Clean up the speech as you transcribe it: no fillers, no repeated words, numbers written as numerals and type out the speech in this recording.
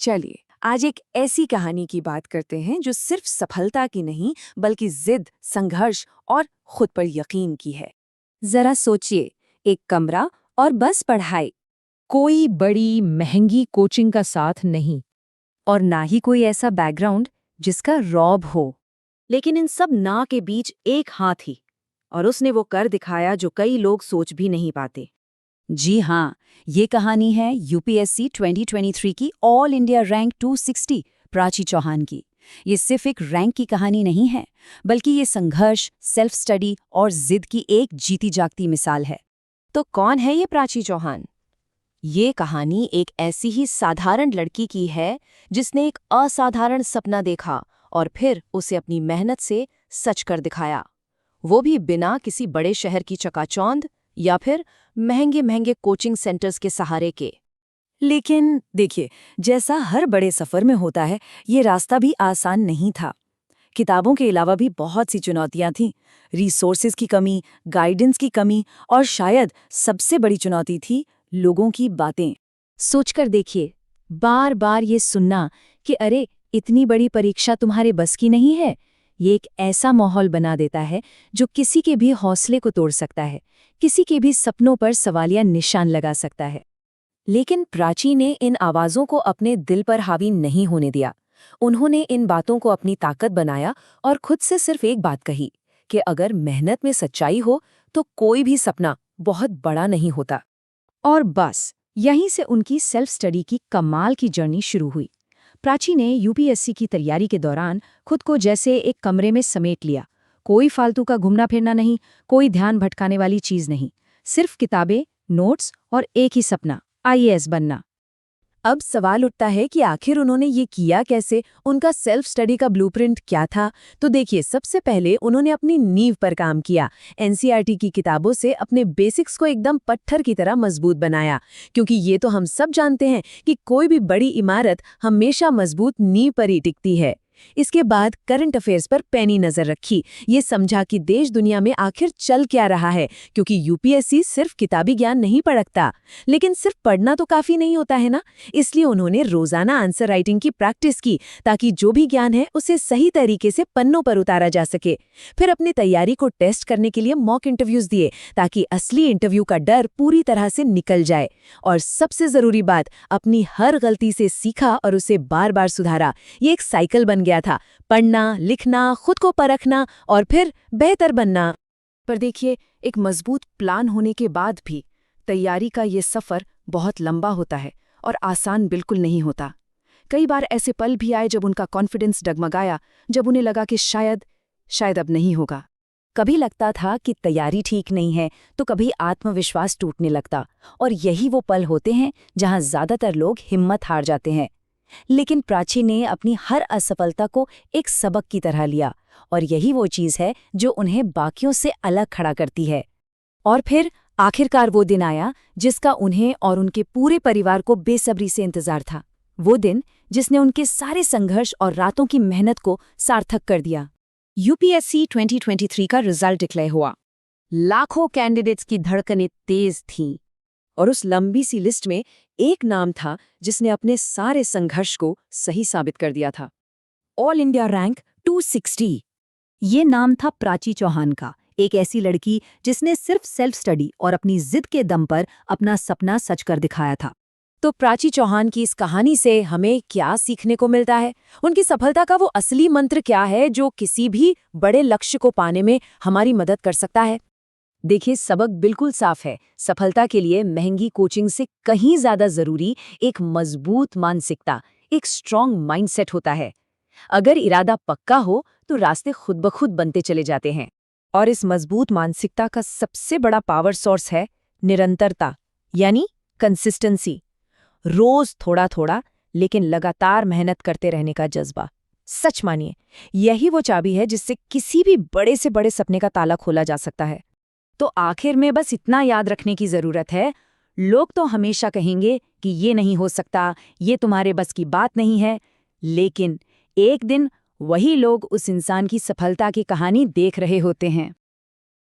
चलिए आज एक ऐसी कहानी की बात करते हैं जो सिर्फ सफलता की नहीं बल्कि जिद, संघर्ष और खुद पर यकीन की है। जरा सोचिए, एक कमरा और बस पढ़ाई, कोई बड़ी महंगी कोचिंग का साथ नहीं। और ना ही कोई ऐसा बैकग्राउंड जिसका रौब हो। लेकिन इन सब ना के बीच एक हाथ ही, और उसने वो कर दिखाया जो कई लोग सोच भी नहीं पाते। जी हाँ, ये कहानी है यूपीएससी 2023 की all India rank 260 Prachi Chauhan की। ये सिर्फ एक रैंक की कहानी नहीं है, बल्कि ये संघर्ष, सेल्फ स्टडी और जिद की एक जीती जागती मिसाल है। तो कौन है ये प्राची चौहान? ये कहानी एक ऐसी ही साधारण लड़की की है जिसने एक असाधारण सपना देखा और फिर उसे अपनी मेहनत से सच कर दिखाया। वो भी बिना किसी बड़े शहर की चकाचौंध या फिर महंगे महंगे कोचिंग सेंटर्स के सहारे के। लेकिन देखिए, जैसा हर बड़े सफर में होता है, ये रास्ता भी आसान नहीं था। किताबों के अलावा भी बहुत सी चुनौतियां थीं। रिसोर्सेज की कमी, गाइडेंस की कमी और शायद सबसे बड़ी चुनौती थी लोगों की बातें। सोचकर देखिए, बार बार ये सुनना कि अरे इतनी बड़ी परीक्षा तुम्हारे बस की नहीं है, ये एक ऐसा माहौल बना देता है जो किसी के भी हौसले को तोड़ सकता है, किसी के भी सपनों पर सवालिया निशान लगा सकता है। लेकिन प्राची ने इन आवाज़ों को अपने दिल पर हावी नहीं होने दिया। उन्होंने इन बातों को अपनी ताकत बनाया और खुद से सिर्फ एक बात कही कि अगर मेहनत में सच्चाई हो तो कोई भी सपना बहुत बड़ा नहीं होता। और बस यहीं से उनकी सेल्फ स्टडी की कमाल की जर्नी शुरू हुई। प्राची ने यूपीएससी की तैयारी के दौरान खुद को जैसे एक कमरे में समेट लिया। कोई फालतू का घूमना फिरना नहीं, कोई ध्यान भटकाने वाली चीज नहीं, सिर्फ किताबें, नोट्स और एक ही सपना, आईएएस बनना। अब सवाल उठता है कि आखिर उन्होंने ये किया कैसे, उनका सेल्फ स्टडी का ब्लूप्रिंट क्या था? तो देखिए, सबसे पहले उन्होंने अपनी नींव पर काम किया। एनसीईआरटी की किताबों से अपने बेसिक्स को एकदम पत्थर की तरह मजबूत बनाया, क्योंकि ये तो हम सब जानते हैं कि कोई भी बड़ी इमारत हमेशा मजबूत नींव पर ही टिकती है। इसके बाद करंट अफेयर्स पर पैनी नजर रखी। ये समझा कि देश दुनिया में आखिर चल क्या रहा है, क्योंकि यूपीएससी सिर्फ किताबी ज्ञान नहीं पढ़ता। लेकिन सिर्फ पढ़ना तो काफी नहीं होता है ना, इसलिए उन्होंने रोजाना आंसर राइटिंग की प्रैक्टिस की, ताकि जो भी ज्ञान है उसे सही तरीके से पन्नों पर उतारा जा सके। फिर अपनी तैयारी को टेस्ट करने के लिए मॉक इंटरव्यूज दिए, ताकि असली इंटरव्यू का डर पूरी तरह से निकल जाए। और सबसे जरूरी बात, अपनी हर गलती से सीखा और उसे बार बार सुधारा। ये एक साइकिल बन गया था, पढ़ना, लिखना, खुद को परखना और फिर बेहतर बनना। पर देखिए, एक मजबूत प्लान होने के बाद भी तैयारी का ये सफर बहुत लंबा होता है और आसान बिल्कुल नहीं होता। कई बार ऐसे पल भी आए जब उनका कॉन्फिडेंस डगमगाया, जब उन्हें लगा कि शायद अब नहीं होगा। कभी लगता था कि तैयारी ठीक नहीं है, तो कभी आत्मविश्वास टूटने लगता। और यही वो पल होते हैं जहां ज्यादातर लोग हिम्मत हार जाते हैं। लेकिन प्राची ने अपनी हर असफलता को एक सबक की तरह लिया, और यही वो चीज है जो उन्हें बाकियों से अलग खड़ा करती है। और फिर आखिरकार वो दिन आया जिसका उन्हें और उनके पूरे परिवार को बेसब्री से इंतजार था। वो दिन जिसने उनके सारे संघर्ष और रातों की मेहनत को सार्थक कर दिया। यूपीएससी 2023 का रिजल्ट डिक्लेयर हुआ। लाखों कैंडिडेट्स की धड़कनें तेज थीं, और उस लंबी सी लिस्ट में एक नाम था जिसने अपने सारे संघर्ष को सही साबित कर दिया था। All India rank 260। ये नाम था प्राची चौहान का, एक ऐसी लड़की जिसने सिर्फ सेल्फ स्टडी और अपनी जिद के दम पर अपना सपना सच कर दिखाया था। तो प्राची चौहान की इस कहानी से हमें क्या सीखने को मिलता है? उनकी सफलता का वो असली मंत्र क्या है जो किसी भी बड़े लक्ष्य को पाने में हमारी मदद कर सकता है? देखिए, सबक बिल्कुल साफ है। सफलता के लिए महंगी कोचिंग से कहीं ज्यादा जरूरी एक मजबूत मानसिकता, एक स्ट्रॉन्ग माइंडसेट होता है। अगर इरादा पक्का हो तो रास्ते खुद ब खुद बनते चले जाते हैं। और इस मजबूत मानसिकता का सबसे बड़ा पावर सोर्स है निरंतरता, यानी कंसिस्टेंसी। रोज थोड़ा थोड़ा लेकिन लगातार मेहनत करते रहने का जज्बा। सच मानिए, यही वो चाबी है जिससे किसी भी बड़े से बड़े सपने का ताला खोला जा सकता है। तो आखिर में बस इतना याद रखने की जरूरत है, लोग तो हमेशा कहेंगे कि ये नहीं हो सकता, ये तुम्हारे बस की बात नहीं है। लेकिन एक दिन वही लोग उस इंसान की सफलता की कहानी देख रहे होते हैं।